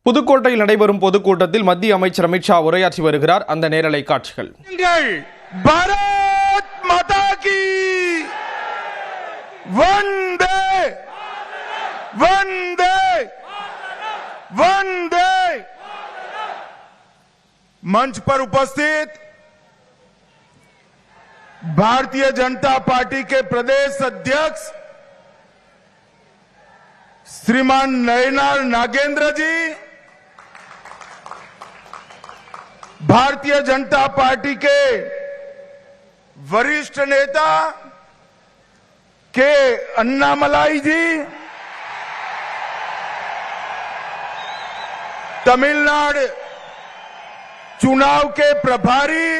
புதுக்கோட்டையில் நடைபெறும் பொதுக்கூட்டத்தில் மத்திய அமைச்சர் அமித்ஷா உரையாற்றி வருகிறார். அந்த நேரலை காட்சிகள். பாரத் மாதா கி வந்தே वंदे वंदे। मंच पर उपस्थित भारतीय जनता पार्टी के प्रदेश अध्यक्ष श्रीमान नयनार नागेंद्र जी, भारतीय जनता पार्टी के वरिष्ठ नेता के अन्नामलाई जी, तमिलनाडु चुनाव के प्रभारी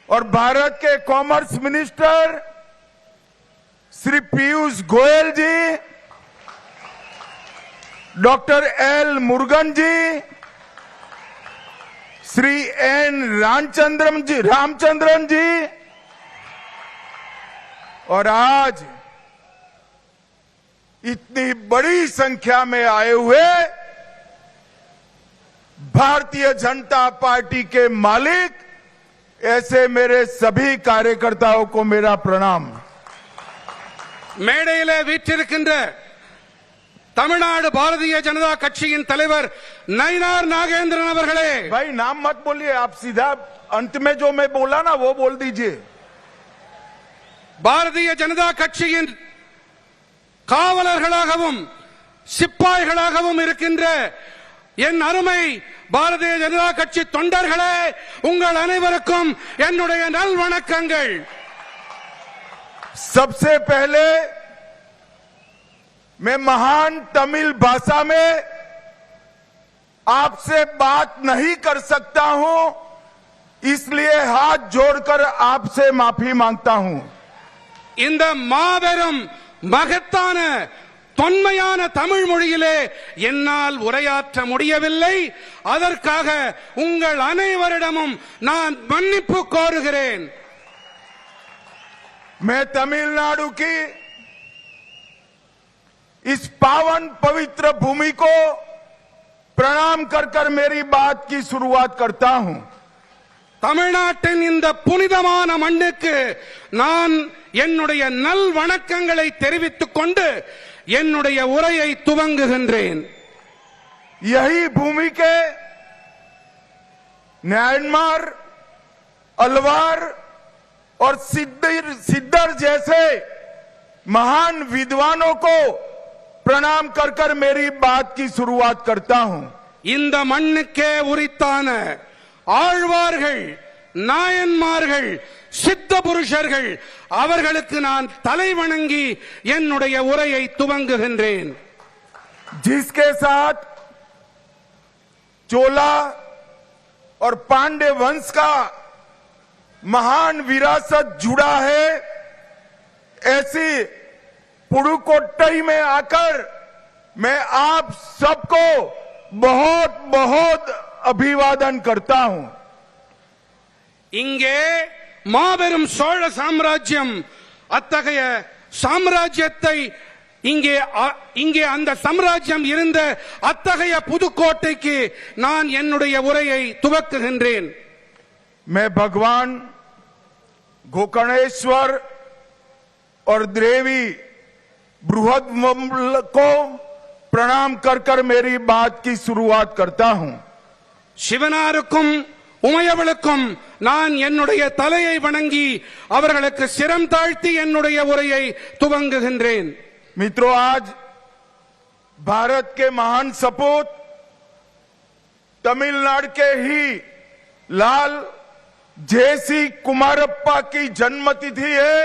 और भारत के कॉमर्स मिनिस्टर श्री पीयूष गोयल जी, डॉक्टर एल मुरुगन जी, श्री एन रामचंद्रन जी, और आज इतनी बड़ी संख्या में आए हुए भारतीय जनता पार्टी के मालिक ऐसे मेरे सभी कार्यकर्ताओं को मेरा प्रणाम। மேடையிலே வீற்றிருக்கின்ற தமிழ்நாடு பாரதிய ஜனதா கட்சியின் தலைவர் நயினார் நாகேந்திரன் அவர்களே। भाई नाम मत बोलिए, आप सीधा अंत में जो मैं बोला ना वो बोल दीजिए। பாரதிய ஜனதா கட்சியின் காவலர்களாகவும் சிப்பாய்களாகவும் இருக்கின்ற என் அருமை பாரதிய ஜனதா கட்சி தொண்டர்களே, உங்கள் அனைவருக்கும் என்னுடைய நல்வணக்கங்கள்। सबसे पहले मैं महान तमिल भाषा में आपसे बात नहीं कर सकता हूं, इसलिए हाथ जोड़कर आपसे माफी मांगता हूं। இந்த மாபெரும் மகத்தான தொன்மையான தமிழ் மொழியிலே என்னால் உரையாற்ற முடியவில்லை, அதற்காக உங்கள் அனைவரிடமும் நான் மன்னிப்பு கோருகிறேன்। मैं तमिलनाडु की इस पावन पवित्र भूमि को प्रणाम कर कर मेरी बात की शुरुआत करता हूं। தமிழ்நாட்டின் இந்த புனிதமான மண்ணுக்கு நான் என்னுடைய நல் வணக்கங்களை தெரிவித்துக் கொண்டு என்னுடைய உரையை துவங்குகின்றேன்। यही भूमि के म्यांमार, अलवार और सिद्धर जैसे महान विद्वानों को प्रणाम कर कर मेरी बात की शुरुआत करता हूं। இந்த மண்ணுக்கே உரித்தான ஆழ்வார்கள், நாயன்மார்கள், சித்த புருஷர்கள் அவர்களுக்கு நான் தலை வணங்கி என்னுடைய உரையை துவங்குகின்றேன்। जिसके साथ चोला और पांडे वंश का महान विरासत जुड़ा है, ऐसी पुडुकोट्टई में आकर मैं आप सबको बहुत बहुत अभिवादन करता हूं। இங்கே மாபெரும் சோழ சாம்ராஜ்யம், அத்தகைய சாம்ராஜ்யத்தை இங்கே அந்த சாம்ராஜ்யம் இருந்த அத்தகைய புதுக்கோட்டைக்கு நான் என்னுடைய உரையை துவக்குகின்றேன்। मैं भगवान गोकर्णेश्वर और देवी बृहद को प्रणाम कर कर मेरी बात की शुरुआत करता हूं। சிவனாருக்கும் உமையவளுக்கும் நான் என்னுடைய தலையை வணங்கி அவர்களுக்கு சிரம் தாழ்த்தி என்னுடைய உரையை துவங்குகின்றேன்। मित्रों, आज भारत के महान सपूत तमिलनाडु के ही लाल जेसी कुमारप्पा की जन्मतिथि है,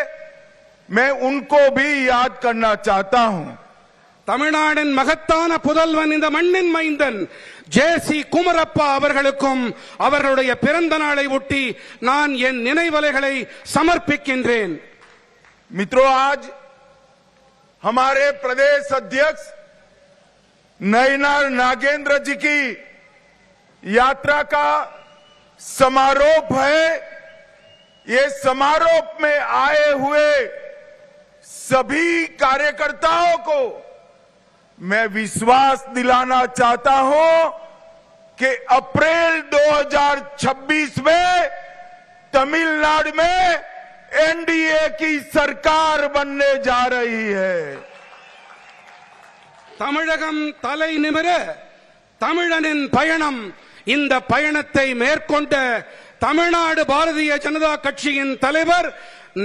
मैं उनको भी याद करना चाहता हूं। தமிழ்நாட்டின் மகத்தான புதல்வன், இந்த மண்ணின் மைந்தன் ஜேசி குமரப்பா அவர்களுக்கும் அவர்களுடைய பிறந்த நாளை ஒட்டி நான் என் நினைவலைகளை சமர்ப்பிக்கின்றேன்। मित्रों, आज हमारे प्रदेश अध्यक्ष नयनार नागेंद्र जी की यात्रा का समारोह है। ये समारोह में आए हुए सभी कार्यकर्ताओं को मैं विश्वास दिलाना चाहता हूं कि अप्रैल 2026 में तमिलनाडु में एनडीए की सरकार बनने जा रही है। தமிழகம் தலை நிமிர தமிழனின் பயணம். இந்த பயணத்தை மேற்கொண்ட தமிழ்நாடு பாரதிய ஜனதா கட்சியின் தலைவர்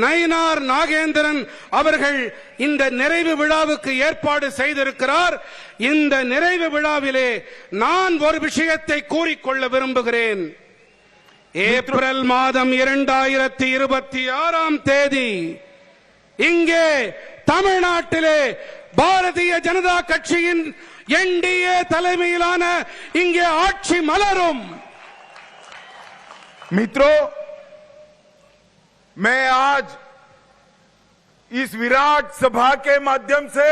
நயினார் நாகேந்திரன் அவர்கள் இந்த நிறைவு விழாவுக்கு ஏற்பாடு செய்திருக்கிறார். இந்த நிறைவு விழாவிலே நான் ஒரு விஷயத்தை கூறிக்கொள்ள விரும்புகிறேன். ஏப்ரல் மாதம் 2026 தேதி இங்கே தமிழ்நாட்டிலே பாரதிய ஜனதா கட்சியின் என்டிஏ தலைமையிலான இங்கே ஆட்சி மலரும். मित्रों, मैं आज इस विराट सभा के माध्यम से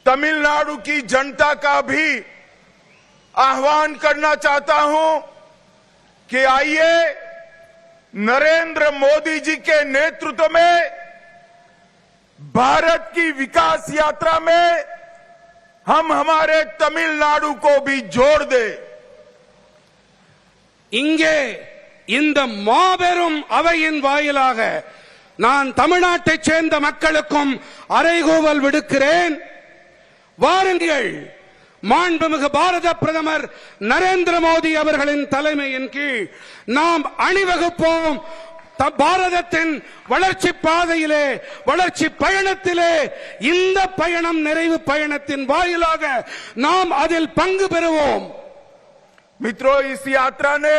तमिलनाडु की जनता का भी आह्वान करना चाहता हूं कि आइए नरेंद्र मोदी जी के नेतृत्व में भारत की विकास यात्रा में हम हमारे तमिलनाडु को भी जोड़ दें। இங்கே இந்த மாபெரும் அவையின் வாயிலாக நான் தமிழ்நாட்டைச் சேர்ந்த மக்களுக்கும் அறைகூவல் விடுக்கிறேன். வாருங்கள், மாண்புமிகு பாரத பிரதமர் நரேந்திர மோடி அவர்களின் தலைமையின் கீழ் நாம் அணிவகுப்போம். பாரதத்தின் வளர்ச்சி பாதையிலே, வளர்ச்சி பயணத்திலே இந்த பயணம் நிறைவு பயணத்தின் வாயிலாக நாம் அதில் பங்கு பெறுவோம். मित्रों, इस यात्रा ने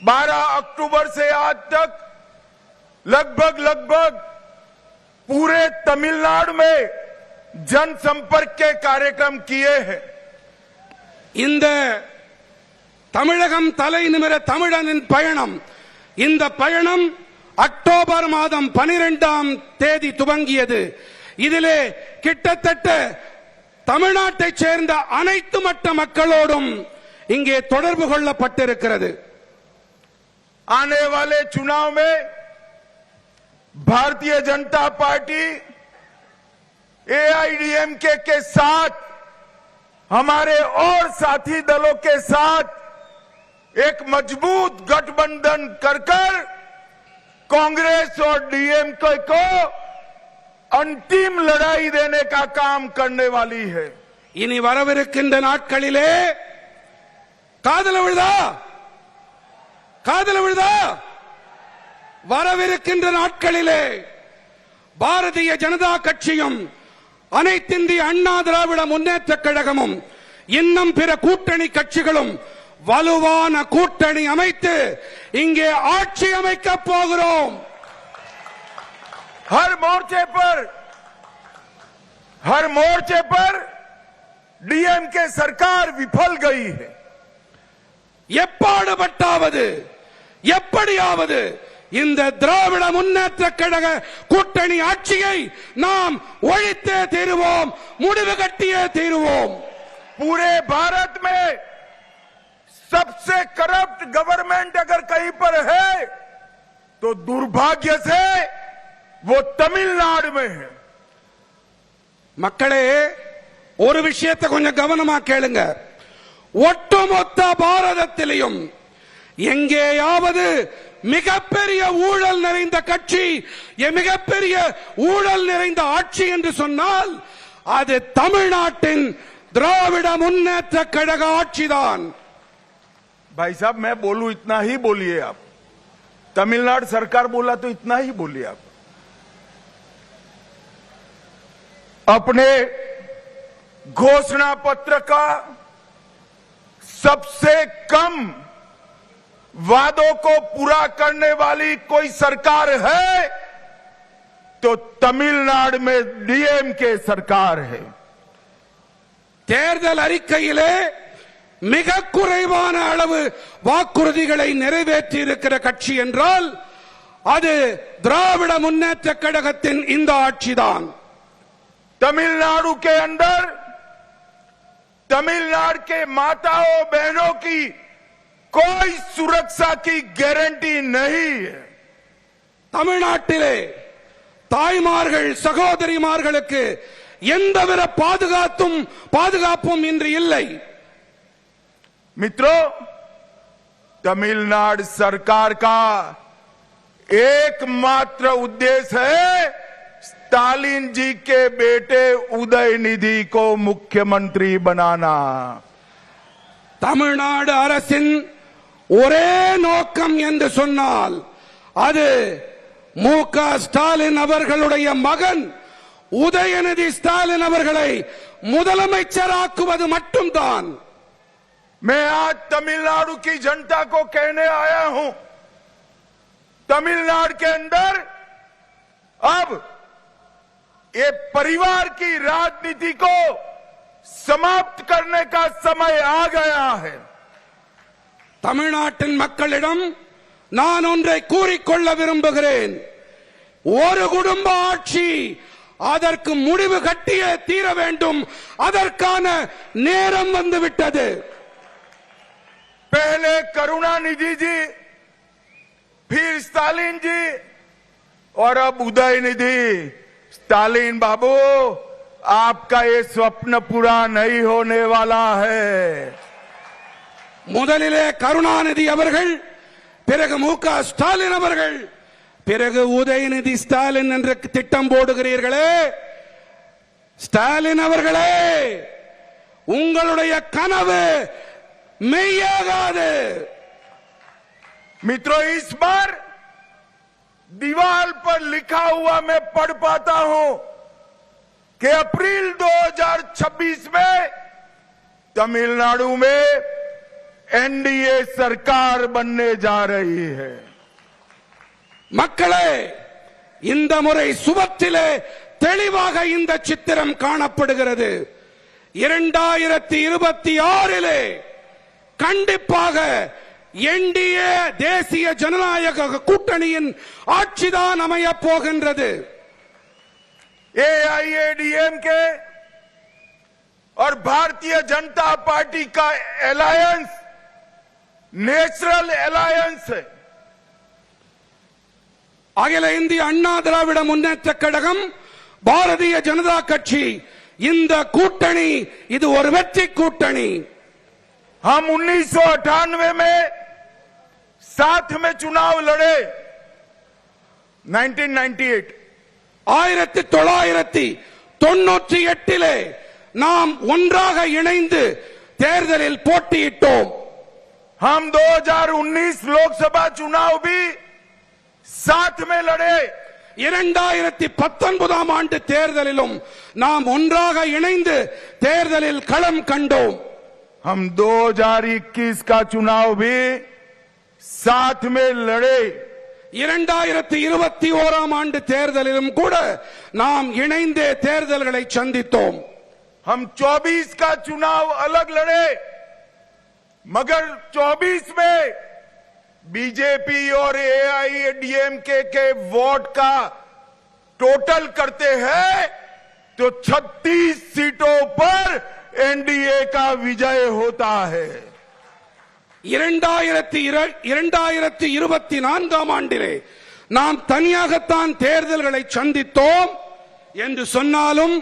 12 अक्टूबर से आज तक लगभग पूरे तमिलनाडु में जनसंपर्क के कार्यक्रम किए हैं. இந்த தமிழகம் தலை நிமிர தமிழனின் பயணம், இந்த பயணம் அக்டோபர் மாதம் 12 தேதி துவங்கியது. இதிலே கிட்டத்தட்ட தமிழ்நாட்டைச் சேர்ந்த அனைத்து மட்ட மக்களோடும் இங்கே தொடர்பு கொள்ளப்பட்டிருக்கிறது. आने वाले चुनाव में भारतीय जनता पार्टी एआईडीएमके के साथ, हमारे और साथी दलों के साथ एक मजबूत गठबंधन कर कांग्रेस और डीएमके को अंतिम लड़ाई देने का काम करने वाली है. இனி வரவிருக்கின்ற நாட்களிலே காதல விழுதா வரவிருக்கின்ற நாட்களிலே பாரதிய ஜனதா கட்சியும் அனைத்திந்திய அண்ணா திராவிட முன்னேற்ற கழகமும் இன்னும் பிற கூட்டணி கட்சிகளும் வலுவான கூட்டணி அமைத்து இங்கே ஆட்சி அமைக்க போகிறோம். हर मोर्चे पर डीएमके सरकार विफल गई है. எப்பாடுபட்டாவது எப்படியாவது இந்த திராவிட முன்னேற்ற கழக கூட்டணி ஆட்சியை நாம் ஒழித்தே தீருவோம், முடிவு கட்டியே தீருவோம். पूरे भारत में सबसे करप्ट गवर्नमेंट अगर कहीं पर है तो दुर्भाग्य से वो तमिलनाडु में है. மக்களே, ஒரு விஷயத்தை கொஞ்சம் கவனமா கேளுங்க. ஒட்டுமொத்த பாரதத்திலும் எங்கேயாவது மிகப்பெரிய ஊழல் நிறைந்த கட்சி, மிகப்பெரிய ஊழல் நிறைந்த ஆட்சி என்று சொன்னால் அது தமிழ்நாட்டின் திராவிட முன்னேற்ற கழக ஆட்சிதான். भाई साहब, मैं बोलूं इतना ही बोलिए आप. तमिलनाडु सरकार बोला तो इतना ही बोलिए आप. अपने घोषणा पत्र का सबसे कम वादों को पूरा करने वाली कोई सरकार है तो तमिलनाडु में डीएमके सरकार है. தேர்தல் அறிக்கையிலே மிக குறைவான அளவு வாக்குறுதிகளை நிறைவேற்றி இருக்கிற கட்சி என்றால் அது திராவிட முன்னேற்ற கழகத்தின் இந்த ஆட்சிதான். तमिलनाडु के अंदर तमिलनाडु के माताओं बहनों की कोई सुरक्षा की गारंटी नहीं है. தமிழ்நாட்டிலே தாய்மார்கள் சகோதரிமார்களுக்கு எந்தவித பாதுகாப்பும் இன்று இல்லை. मित्रों, तमिलनाडु सरकार का एकमात्र उद्देश्य है स्टालिन जी के बेटे उदयनिधि को मुख्यमंत्री बनाना. தமிழ்நாடு அரசின் ஒரே நோக்கம் என்று சொன்னால் அது மு.க. ஸ்டாலின் அவர்களுடைய மகன் உதயநிதி ஸ்டாலின் அவர்களை முதலமைச்சராக்குவது மட்டும்தான். मैं आज तमिलनाडु की जनता को कहने आया हूं, तमिलनाडु के अंदर अब ये परिवार की राजनीति को समाप्त करने का समय आ गया है. தமிழ்நாட்டின் மக்களிடம் நான் ஒன்றை கூறிக்கொள்ள விரும்புகிறேன். ஒரு குடும்ப ஆட்சி அதற்கு முடிவு கட்டியே தீர வேண்டும். அதற்கான நேரம் வந்துவிட்டது. पहले करुणानिधि जी, फिर स्टालिन जी और अब उदयनिधि. स्टालिन बाबू, आपका ये स्वप्न पूरा नहीं होने वाला है. முதலிலே கருணாநிதி அவர்கள், பிறகு மு.க. ஸ்டாலின் அவர்கள், பிறகு உதயநிதி ஸ்டாலின் என்று திட்டம் போடுகிறீர்களே. ஸ்டாலின் அவர்களே, உங்களுடைய கனவு மெய்யாகாது. मित्रों, इस बार दीवार पर लिखा हुआ मैं पढ़ पाता हूं कि अप्रैल 2026 में तमिलनाडु में एनडीए सरकार बनने जा रही है. மக்களே, இந்த முறை சுபத்திலே தெளிவாக இந்த சித்திரம் காணப்படுகிறது. 2026 கண்டிப்பாக என்டிஏ தேசிய ஜனநாயக கூட்டணியின் ஆட்சிதான் அமையப் போகின்றது. एआईएडीएमके और भारतीय जनता पार्टी का अलायंस नेचुरल अलायंस है. அகில இந்திய அண்ணா திராவிட முன்னேற்ற கழகம், பாரதிய ஜனதா கட்சி, இந்த கூட்டணி இது ஒரு வெற்றி கூட்டணி. हम 1998 में साथ में चुनाव लड़े. 1998 1998 நாம் ஒன்றாக இணைந்து தேர்தலில் போட்டியிட்டோம். हम 2019 लोकसभा चुनाव भी साथ में लड़े. 2019 ஆண்டு தேர்தலிலும் நாம் ஒன்றாக இணைந்து தேர்தலில் களம் கண்டோம். हम 2021 का चुनाव भी साथ में लड़े. 2021 ஆண்டு தேர்தலிலும் கூட நாம் இணைந்தே தேர்தல்களை சந்தித்தோம். हम 24 का चुनाव अलग लड़े, मगर 24 में बीजेपी और एआईएडीएमके के वोट का टोटल करते हैं तो 36 सीटों पर एनडीए का विजय होता है. 2024 ஆண்டிலே நாம் தனியாகத்தான் தேர்தல்களை சந்தித்தோம் என்று சொன்னாலும்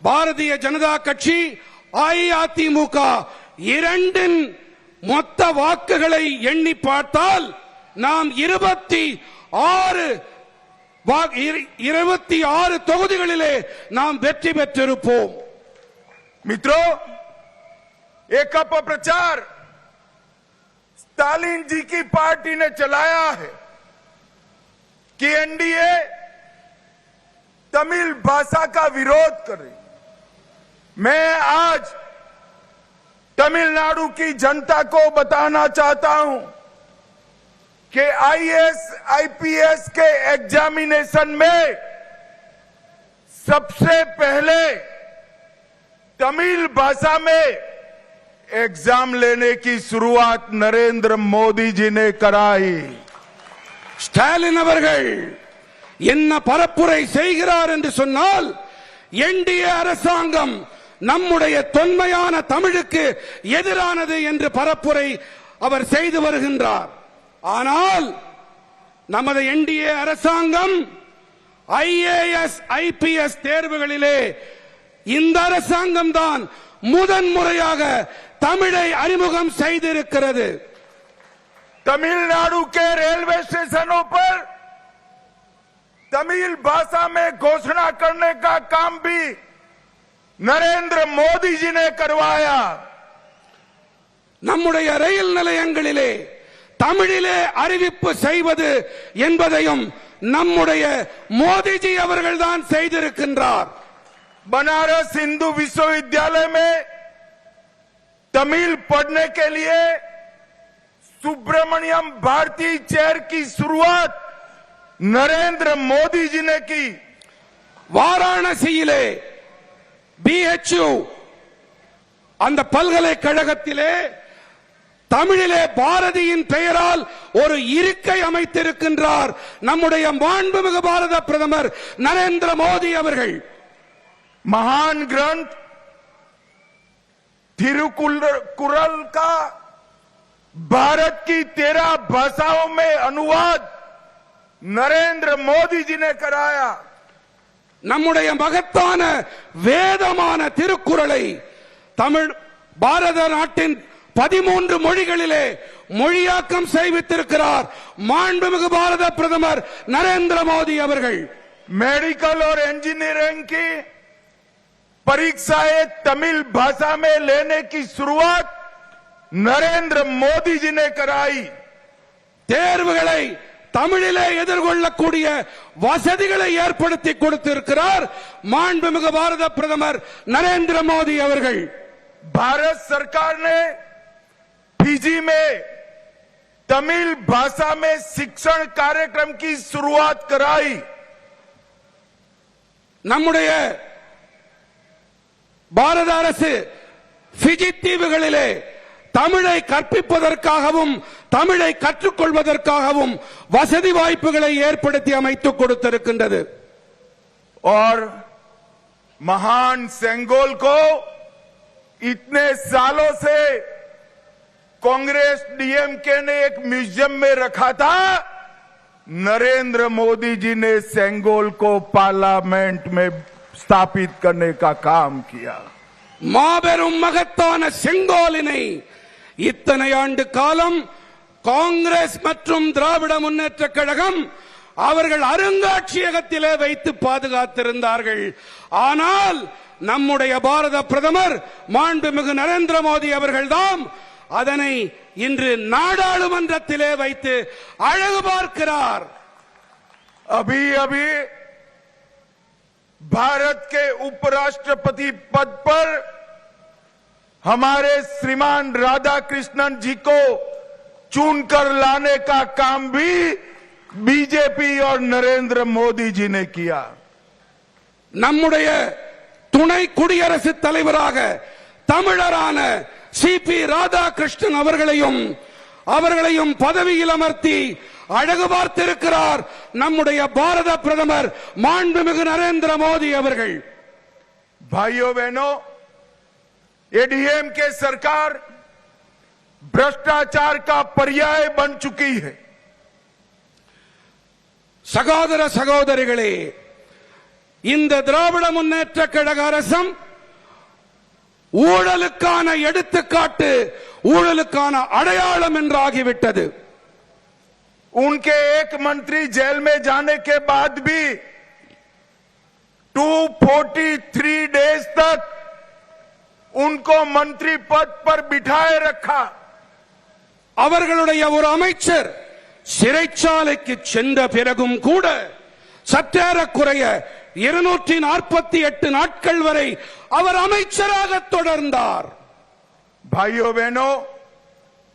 பாரதிய ஜனதா கட்சி, அஇஅதிமுக இரண்டின் மொத்த வாக்குகளை எண்ணி பார்த்தால் நாம் 26 தொகுதிகளிலே நாம் வெற்றி பெற்றிருப்போம். मित्रों, एक अपप्रचार स्टालिन जी की पार्टी ने चलाया है कि एनडीए तमिल भाषा का विरोध कर रही. मैं आज तमिलनाडु की जनता को बताना चाहता हूं कि आईएएस आईपीएस के एग्जामिनेशन में सबसे पहले तमिल भाषा में एग्जाम लेने की शुरुआत नरेंद्र मोदी जी ने कराई. ஸ்டாலின் அவர்கள் என்ன பரப்புரை செய்கிறார் என்று சொன்னால், என்டிஏ அரசாங்கம் நம்முடைய தொன்மையான தமிழுக்கு எதிரானது என்று பரப்புரை அவர் செய்து வருகின்றார். ஆனால் நமது என்டிஏ அரசாங்கம் ஐஏஎஸ் ஐபிஎஸ் தேர்வுகளிலே இந்த அரசாங்கம் தான் முதன்முறையாக தமிழை அறிமுகம் செய்திருக்கிறது. तमिलनाडु के रेलवे स्टेशनों पर तमिल भाषा में घोषणा करने का काम भी नरेंद्र मोदी जी ने करवाया. நம்முடைய ரயில் நிலையங்களிலே தமிழிலே அறிவிப்பு செய்வது என்பதையும் நம்முடைய மோடிஜி அவர்கள் தான் செய்திருக்கின்றார். बनारस हिंदू विश्वविद्यालय में तमिल पढ़ने के लिए सुब्रमण्यम भारती चेयर की शुरुआत नरेंद्र मोदी जी ने की. வாராணசியிலே BHU அந்த பல்கலைக்கழகத்திலே தமிழிலே பாரதியின் பெயரால் ஒரு இருக்கை அமைத்திருக்கின்றார் நம்முடைய மாண்புமிகு பாரத பிரதமர் நரேந்திர மோடி அவர்கள். महान ग्रंथ तिरुकुरल का भारत की 13 भाषाओं में अनुवाद नरेंद्र मोदी जी ने कराया. நம்முடைய மகத்தான வேதமான திருக்குறளை தமிழ் பாரத நாட்டின் 13 மொழிகளிலே மொழியாக்கம் செய்வித்திருக்கிறார் மாண்புமிகு பாரத பிரதமர் நரேந்திர மோடி அவர்கள். मेडिकल और इंजीनियरिंग की परीक्षाएं तमिल भाषा में लेने की शुरुआत नरेंद्र मोदी जी ने कराई. தேர்வுகளை தமிழிலே எதிர்கொள்ளக்கூடிய வசதிகளை ஏற்படுத்தி கொடுத்திருக்கிறார் மாண்புமிகு பாரத பிரதமர் நரேந்திர மோடி அவர்கள். भारत सरकार ने फिजी में तमिल भाषा में शिक्षण कार्यक्रम की शुरुआत कराई. நம்முடைய பாரத அரசு பிஜி தீவுகளிலே தமிழை கற்பிப்பதற்காகவும் தமிழை கற்றுக்கொள்வதற்காகவும் வசதி வாய்ப்புகளை ஏற்படுத்தி அமைத்துக் கொடுத்திருக்கின்றது. और महान सेंगोल को इतने सालों से कांग्रेस डीएमके ने एक म्यूजियम में रखा था. नरेंद्र मोदी जी ने सेंगोल को पार्लियामेंट में स्थापित करने का काम किया. மாபெரும் மகத்தான செங்கோலினை இத்தனை ஆண்டு காலம் காங்கிரஸ் மற்றும் திராவிட முன்னேற்ற கழகம் அவர்கள் அருங்காட்சியகத்திலே வைத்து பாதுகாத்திருந்தார்கள். ஆனால் நம்முடைய பாரத பிரதமர் மாண்புமிகு நரேந்திர மோடி அவர்கள்தான் அதனை இன்று நாடாளுமன்றத்திலே வைத்து அழகு பார்க்கிறார். अभी अभी भारत के उपराष्ट्रपति पद पर हमारे श्रीमान राधाकृष्णन जी को चुनकर लाने का काम भी बीजेपी और नरेंद्र मोदी जी ने किया. நம்முடைய துணை குடியரசுத் தலைவராக தமிழரான சிபி ராதாகிருஷ்ணன் அவர்களையும் பதவியில் அமர்த்தி அழகு பார்த்திருக்கிறார் நம்முடைய பாரத பிரதமர் மாண்புமிகு நரேந்திர மோடி அவர்கள். भाइयों बहनों, एडीएमके सरकार भ्रष्टाचार का पर्याय बन चुकी है. சகோதர சகோதரிகளே, இந்த திராவிட முன்னேற்ற கழக அரசம் ஊழலுக்கான எடுத்துக்காட்டு, ஊழலுக்கான அடையாளம் என்றாகிவிட்டது. उनके एक मंत्री जेल में जाने के बाद भी 243 डेज तक उनको मंत्री पद पर बिठाए रखा. அவர்களுடைய ஒரு அமைச்சர் சிறைச்சாலைக்கு சென்ற பிறகும் கூட சற்றேறக்குறைய 248 நாட்கள் வரை அவர் அமைச்சராக தொடர்ந்தார். भाइयों बहनों,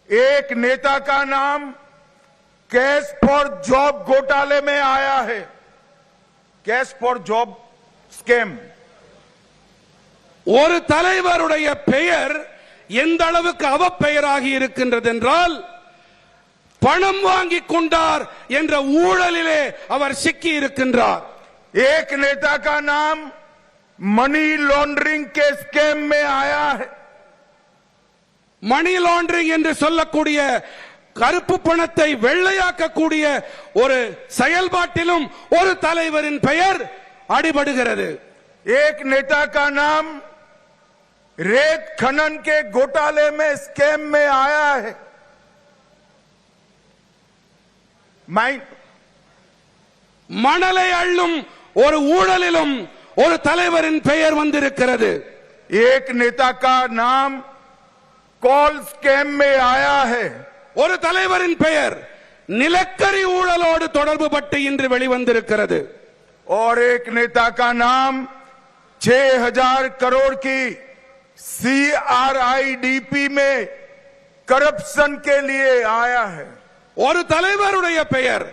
एक नेता का नाम कैश फॉर जॉब घोटाले में आया है. Cash for job scam. ஒரு தலைவருடைய பெயர் எந்த அளவுக்கு அவப்பெயராகி இருக்கின்றது என்றால் பணம் வாங்கிக் கொண்டார் என்ற ஊழலிலே அவர் சிக்கி இருக்கின்றார். एक नेता का नाम मनी लॉन्ड्रिंग के स्कैम में आया है. மணி லாண்டரிங் என்று சொல்லக்கூடிய கருப்பு பணத்தை வெள்ளையாக்கக்கூடிய ஒரு செயல்பாட்டிலும் ஒரு தலைவரின் பெயர் அடிபடுகிறது. एक नेता का नाम रेत खनन के घोटाले में स्कैम में आया है। மணலை அள்ளும் ஒரு ஊழலிலும் ஒரு தலைவரின் பெயர் வந்திருக்கிறது. एक नेता का नाम कॉल स्कैम में आया है। ஒரு தலைவரின் பெயர் நிலக்கரி ஊழலோடு தொடர்பு பட்டு இன்று வெளிவந்திருக்கிறது. और एक नेता का नाम 6000 करोड़ की CRIDP में करप्शन के लिए आया है। ஒரு தலைவருடைய பெயர்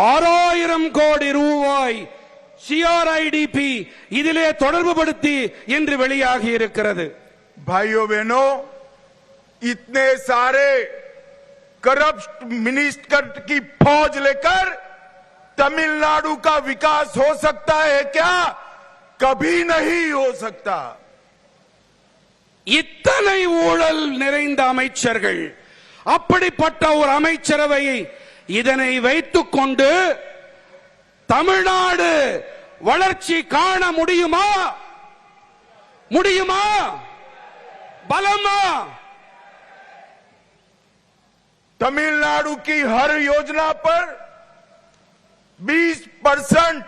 6000 கோடி ரூபாய் CRIDP இதிலே தொடர்புபடுத்தி இன்று வெளியாகி இருக்கிறது. भाइयों बहनों, इतने सारे करप्ट मिनिस्टर की फौज लेकर तमिलनाडु का विकास हो सकता है क्या? कभी नहीं हो सकता। இத்தனை ஊழல் நிறைந்த அமைச்சர்கள், அப்படிப்பட்ட ஒரு அமைச்சரவையை இதனை வைத்துக் கொண்டு தமிழ்நாடு வளர்ச்சி காண முடியுமா? முடியுமா? பலமா? तमिलनाडु की हर योजना पर 20%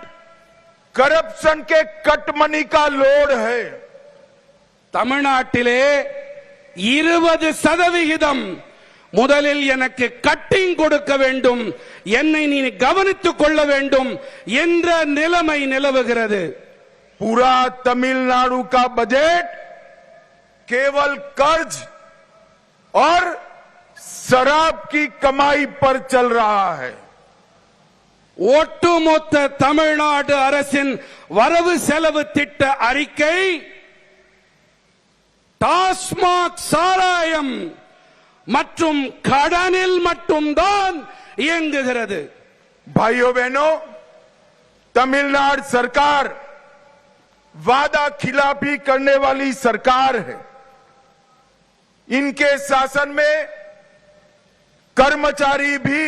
करप्शन के कट मनी का लोड है। தமிழ்நாட்டிலே 20% முதலில் எனக்கு கட்டிங் கொடுக்க வேண்டும், என்னை நீ கவனித்துக் கொள்ள வேண்டும் என்ற நிலைமை நிலவுகிறது. पूरा तमिलनाडु का बजट केवल कर्ज और शराब की कमाई पर चल रहा है। ஒட்டுமொத்த தமிழ்நாடு அரசின் வரவு செலவு திட்ட அறிக்கை டாஸ்மாக் சாராயம் மற்றும் கடனில் மட்டும்தான் இயங்குகிறது. भाइयों बहनों, तमिलनाडु सरकार वादा खिलाफी करने वाली सरकार है। इनके शासन में कर्मचारी भी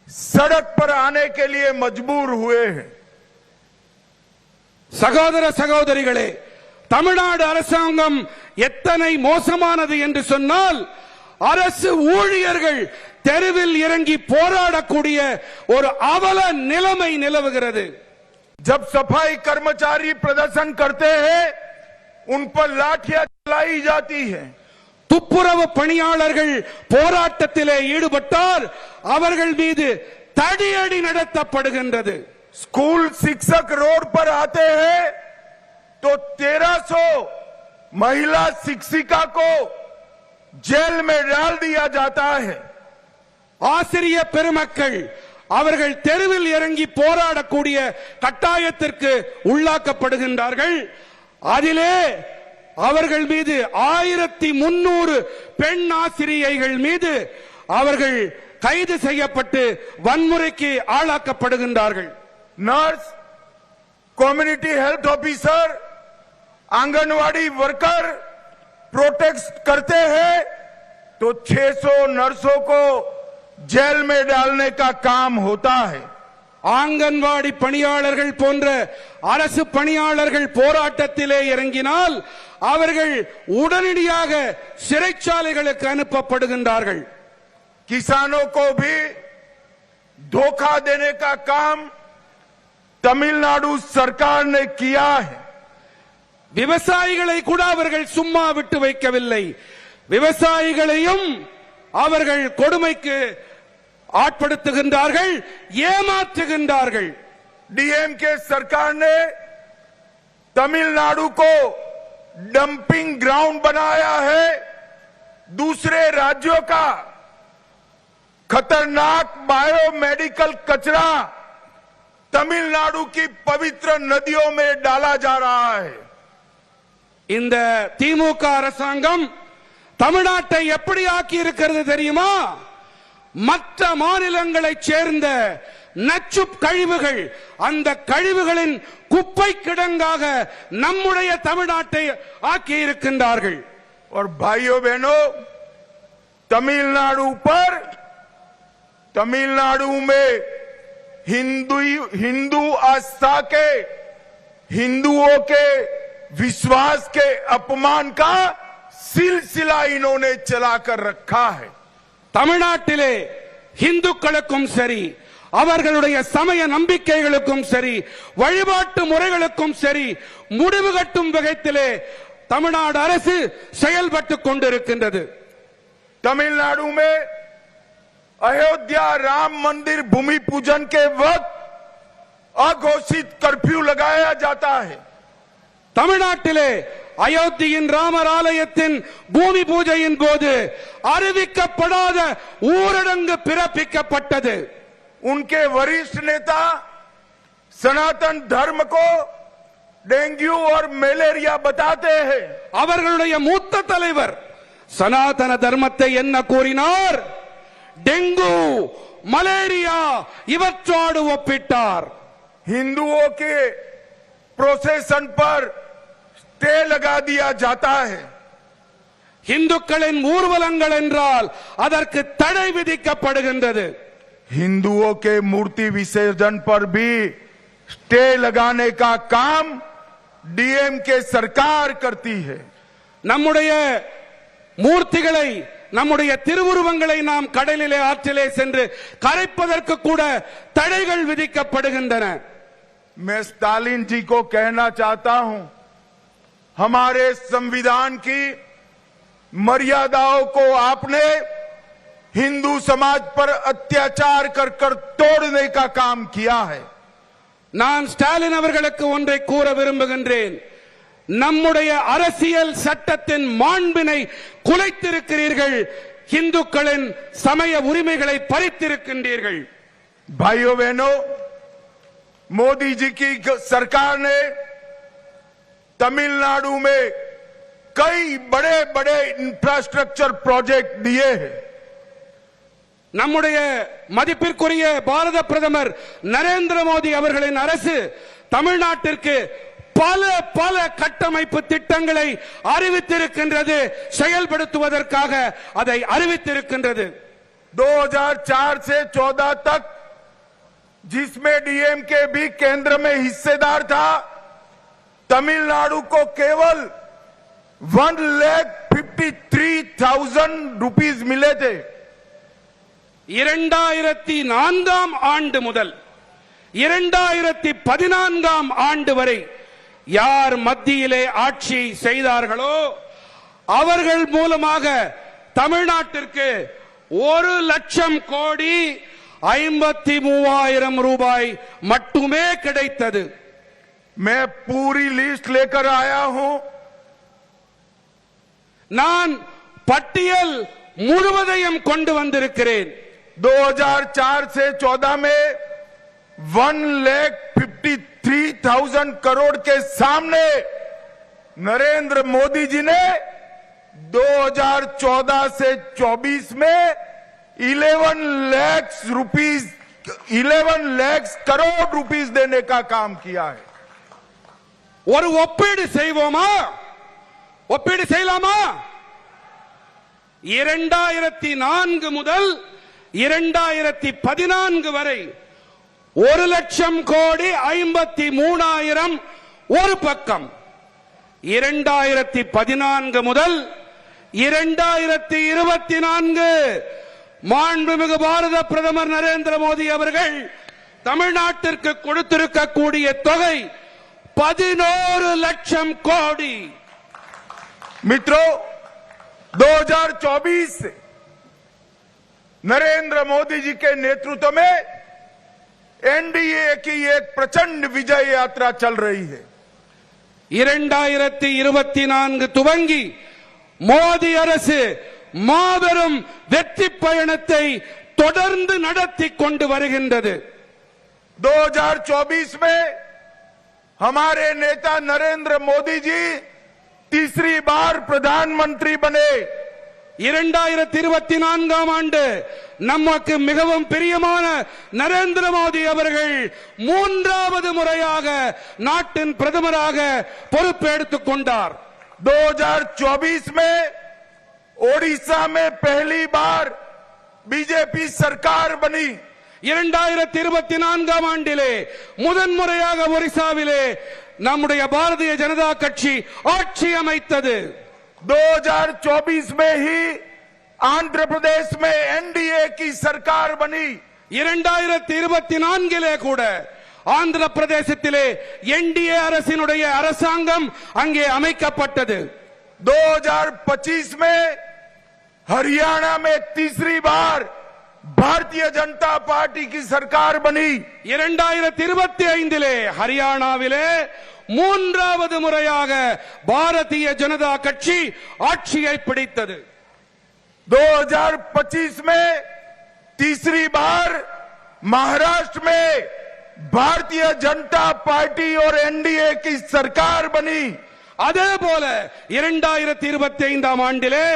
सड़क पर आने के लिए मजबूर हुए हैं। சகோதர சகோதரிகளே, தமிழ்நாடு அரசாங்கம் எத்தனை மோசமானது என்று சொன்னால், அரசு ஊழியர்கள் தெருவில் இறங்கி போராடக்கூடிய ஒரு அவல நிலைமை நிலவுகிறது. जब सफाई कर्मचारी प्रदर्शन करते हैं, उन पर लाठियां चलाई जाती है। துப்புரவு பணியாளர்கள் போராட்டத்திலே ஈடுபட்டால் அவர்கள் மீது தடியடி நடத்தப்படுகின்றது. स्कूल शिक्षक रोड पर आते हैं तो 1300 महिला शिक्षिका को जेल में डाल दिया जाता है। ஆசிரிய பெருமக்கள் அவர்கள் தெருவில் இறங்கி போராடக்கூடிய கட்டாயத்திற்கு உள்ளாக்கப்படுகின்றார்கள். அதிலே அவர்கள் மீது 1300 பெண் ஆசிரியைகள் மீது அவர்கள் கைது செய்யப்பட்டு வன்முறைக்கு ஆளாக்கப்படுகின்றார்கள். Nurse, community health officer, anganwadi worker protest करते हैं तो 600 नर्सों को जेल में डालने का काम होता है। ஆங்கன்வாடி பணியாளர்கள் போன்ற அரசு பணியாளர்கள் போராட்டத்திலே இறங்கினால் அவர்கள் உடனடியாக சிறைச்சாலைகளுக்கு அனுப்பப்படுகின்றார்கள். किसानों को भी धोखा देने का काम तमिलनाडु सरकार ने किया है। விவசாயிகளை கூட அவர்கள் சும்மா விட்டு வைக்கவில்லை. விவசாயிகளையும் அவர்கள் கொடுமைக்கு ஆட்படுத்துகின்றார்கள், ஏமாற்றுகின்றார்கள். डीएमके सरकार ने तमिलनाडु को डंपिंग ग्राउंड बनाया है। दूसरे राज्यों का खतरनाक बायोमेडिकल कचरा तमिलनाडु की पवित्र नदियों में डाला जा रहा है। இந்த திமுக அரசாங்கம் தமிழ்நாட்டை எப்படி ஆக்கி இருக்கிறது தெரியுமா? மற்ற மாநிலங்களைச் சேர்ந்த நச்சு கழிவுகள், அந்த கழிவுகளின் குப்பை கிடங்காக நம்முடைய தமிழ்நாட்டை ஆக்கி இருக்கின்றார்கள். और भाइयों बहनों, तमिलनाडु में हिंदू आस्था के हिंदुओं के विश्वास के अपमान का सिलसिला इन्होंने चलाकर रखा है। தமிழ்நாட்டிலே இந்துக்களுக்கும் சரி, அவர்களுடைய சமய நம்பிக்கைகளுக்கும் சரி, வழிபாட்டு முறைகளுக்கும் சரி முடிவு கட்டும் வகையிலே தமிழ்நாடு அரசு செயல்பட்டுக் கொண்டிருக்கின்றது. तमिलनाडु में अयोध्या राम मंदिर भूमि पूजन के वक्त अघोषित कर्फ्यू लगाया जाता है। தமிழ்நாட்டிலே அயோத்தியின் ராமர் ஆலயத்தின் பூமி பூஜையின் போது அறிவிக்கப்படாத ஊரடங்கு பிறப்பிக்கப்பட்டது. उनके वरिष्ठ नेता सनातन धर्म को डेंगू और मलेरिया बताते हैं। அவர்களுடைய மூத்த தலைவர் சனாதன தர்மத்தை என்ன கூறினார்? டெங்கு, மலேரியா இவற்றோடு ஒப்பிட்டார். हिंदुओं के प्रोसेसन पर स्टे लगा दिया जाता है। இந்துக்களின் ஊர்வலங்கள் என்றால் அதற்கு தடை விதிக்கப்படுகின்றது. हिंदुओं के मूर्ति विसर्जन पर भी स्टे लगाने का काम डीएमके सरकार करती है। நம்முடைய மூர்த்திகளை, நம்முடைய திருவுருவங்களை நாம் கடலிலே ஆற்றிலே சென்று கரைப்பதற்கு கூட தடைகள் விதிக்கப்படுகின்றன. मैं स्टालिन जी को कहना चाहता हूं, हमारे संविधान की मर्यादाओं को आपने हिंदू समाज पर अत्याचार कर कर तोड़ने का काम किया है। நான் ஸ்டாலின் அவர்களுக்கு ஒன்றை கூற விரும்புகின்றேன். நம்முடைய அரசியல் சட்டத்தின் மாண்பினை குலைத்திருக்கிறீர்கள். இந்துக்களின் சமய உரிமைகளை பறித்திருக்கின்றீர்கள். भाइयों बहनों, मोदी जी की सरकार ने तमिलनाडु में कई बड़े बड़े इंफ्रास्ट्रक्चर प्रोजेक्ट दिए हैं। நம்முடைய மதிப்பிற்குரிய பாரத பிரதமர் நரேந்திர மோடி அவர்களின் அரசு தமிழ்நாட்டிற்கு பல பல கட்டமைப்பு திட்டங்களை அறிவித்திருக்கின்றது, செயல்படுத்துவதற்காக அதை அறிவித்திருக்கின்றது. 2004 से 14 तक जिसमें डीएमके भी केंद्र में हिस्सेदार था, तमिलनाडु को केवल 1,53,000 रुपीस मिले थे। 2004 ஆண்டு முதல் 2014 ஆண்டு வரை யார் மத்தியிலே ஆட்சி செய்தார்களோ அவர்கள் மூலமாக தமிழ்நாட்டிற்கு 1,00,000 கோடி 53,000 ரூபாய் மட்டுமே கிடைத்தது. मैं पूरी लिस्ट लेकर आया हूं। நான் பட்டியல் முழுவதையும் கொண்டு வந்திருக்கிறேன். 2004 से 14 में 1,53,000 करोड़ के सामने नरेंद्र मोदी जी ने 2014 से 24 में 11 लाख करोड़ रुपीस देने का काम किया है। ஒரு ஒப்பீடு செய்வோமா? ஒப்பீடு செய்யலாமா? 2004 முதல் 2014 வரை 1,00,000 கோடி 53,000 ஒரு பக்கம். 2014 முதல் 2024 மாண்புமிகு பாரத பிரதமர் நரேந்திர மோடி அவர்கள் தமிழ்நாட்டிற்கு கொடுத்திருக்கக்கூடிய தொகை 11 லட்சம் கோடி. मित्रों, 2024 से नरेंद्र मोदी जी के नेतृत्व में एनडीए की एक प्रचंड विजय यात्रा चल रही है। 2024 துவங்கி மோடி அரசு மாபெரும் வெற்றி பயணத்தை தொடர்ந்து நடத்தி கொண்டு வருகின்றது. 2024 में हमारे नेता नरेंद्र मोदी जी तीसरी बार प्रधानमंत्री बने। 2024 ஆண்டு நமக்கு மிகவும் பிரியமான நரேந்திர மோடி அவர்கள் மூன்றாவது முறையாக நாட்டின் பிரதமராக பொறுப்பேற்றுக் கொண்டார். 2024 में ओडिशा में पहली बार बीजेपी सरकार बनी। 2024 ஆண்டிலே முதன்முறையாக ஒரிசாவிலே நம்முடைய பாரதிய ஜனதா கட்சி ஆட்சி அமைத்தது. 2024 में ही आंध्र प्रदेश में एनडीए की सरकार बनी. 2024 கூட ஆந்திர பிரதேசத்திலே என்டிஏ அரசினுடைய அரசாங்கம் அங்கே அமைக்கப்பட்டது. 2025 में हरियाणा में तीसरी बार भारतीय जनता पार्टी की सरकार बनी. 2025 ஹரியானாவிலே மூன்றாவது முறையாக பாரதிய ஜனதா கட்சி ஆட்சியை பிடித்தது. 2025 में तीसरी बार महाराष्ट्र में भारतीय जनता पार्टी और एनडीए की सरकार बनी. அதே போல 2025 ஆண்டிலே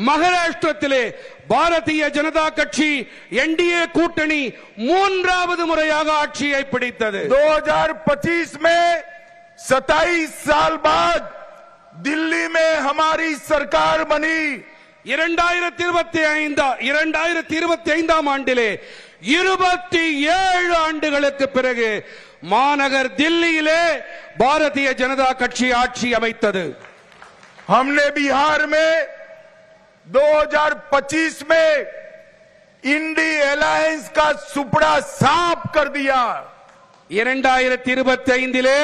மகாராஷ்டிரத்திலே பாரதிய ஜனதா கட்சி என்டிஏ கூட்டணி மூன்றாவது முறையாக ஆட்சியை பிடித்தது. 2025 में 27 साल बाद दिल्ली में हमारी सरकार बनी. 2025 ஆண்டிலே 27 ஆண்டுகளுக்கு பிறகு மாநகர் தில்லியிலே பாரதிய ஜனதா கட்சி ஆட்சி அமைத்தது. हमने बिहार में 2025 में इंडी अलायंस का सुपड़ा साफ कर दिया. 2025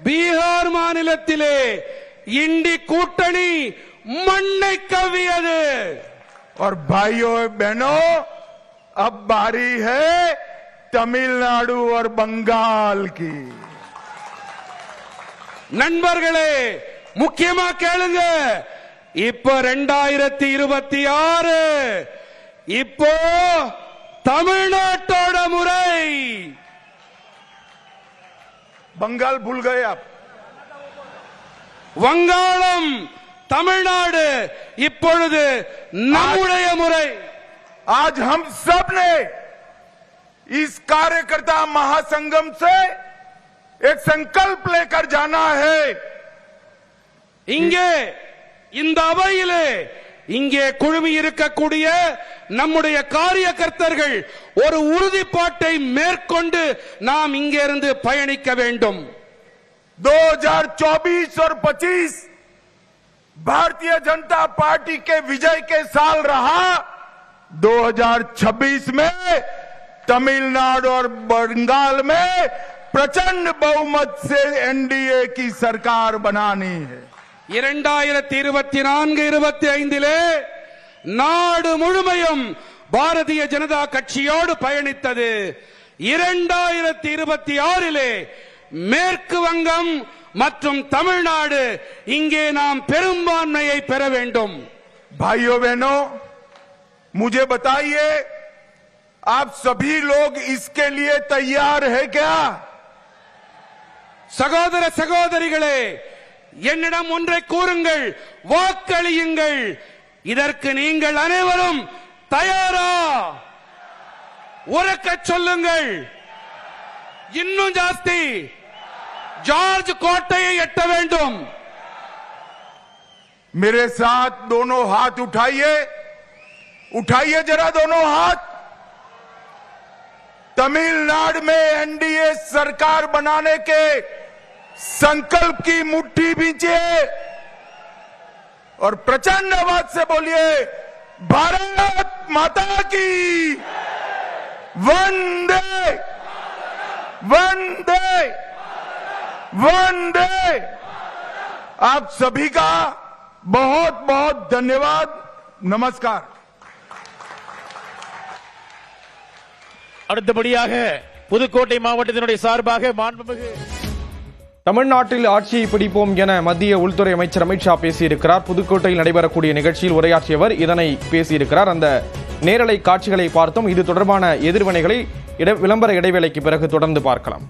பீகார் மாநிலத்திலே இண்டி கூட்டணி மண்ணை கவ்வியது. और भाइयों बहनों, अब बारी है तमिलनाडु और बंगाल की. நண்பர்களே, முக்கியமா கேளுங்க. இப்போ 2026 இப்போ தமிழ்நாட்டோட முறை. बंगाल भूल गए आप. வங்காளம், தமிழ்நாடு இப்பொழுது நம்முடைய முறை. आज हम सब ने इस कार्यकर्ता महासंगम से एक संकल्प लेकर जाना है. இங்கே இந்த அவையிலே இங்கே குழுமி இருக்கக்கூடிய நம்முடைய காரியகர்த்தர்கள் ஒரு உறுதிப்பாட்டை மேற்கொண்டு நாம் இங்கிருந்து பயணிக்க வேண்டும். 2024 और 25 भारतीय जनता पार्टी के विजय के साल रहा. 2026 में तमिलनाडु और बंगाल में प्रचंड बहुमत से एनडीए की सरकार बनानी है. 2024-25 நாடு முழுமையும் பாரதிய ஜனதா கட்சியோடு பயணித்தது. 2026 மேற்கு வங்கம் மற்றும் தமிழ்நாடு இங்கே நாம் பெரும்பான்மையை பெற வேண்டும். भाइयों बहनों, मुझे बताइए, आप सभी लोग इसके लिए तैयार है क्या? சகோதர சகோதரிகளே, என்னிடம் ஒன்றை கூறுங்கள், வாக்களியுங்கள். இதற்கு நீங்கள் அனைவரும் தயாரா? உரக்க சொல்லுங்கள். இன்னும் ஜாஸ்தி. ஜார்ஜ் கோட்டையை எட்ட வேண்டும். मेरे साथ दोनों हाथ उठाइए. उठाइए जरा दोनों हाथ. तमिलनाडु में एनडीए सरकार बनाने के संकल्प की मुट्ठी भींचिए और प्रचंड आवाज से बोलिए, भारत माता की वंदे वंदे वंदे. आप सभी का बहुत बहुत धन्यवाद. नमस्कार. அடுத்தபடியாக புதுக்கோட்டை மாவட்டத்தினுடைய சார்பாக மாண்புமிகு தமிழ்நாட்டில் ஆட்சியை பிடிப்போம் என மத்திய உள்துறை அமைச்சர் அமித்ஷா பேசியிருக்கிறார். புதுக்கோட்டையில் நடைபெறக்கூடிய நிகழ்ச்சியில் உரையாற்றியவர் இதனை பேசியிருக்கிறார். அந்த நேரலை காட்சிகளை பார்த்தோம். இது தொடர்பான எதிர்வினைகளை விளம்பர இடைவேளைக்கு பிறகு தொடர்ந்து பார்க்கலாம்.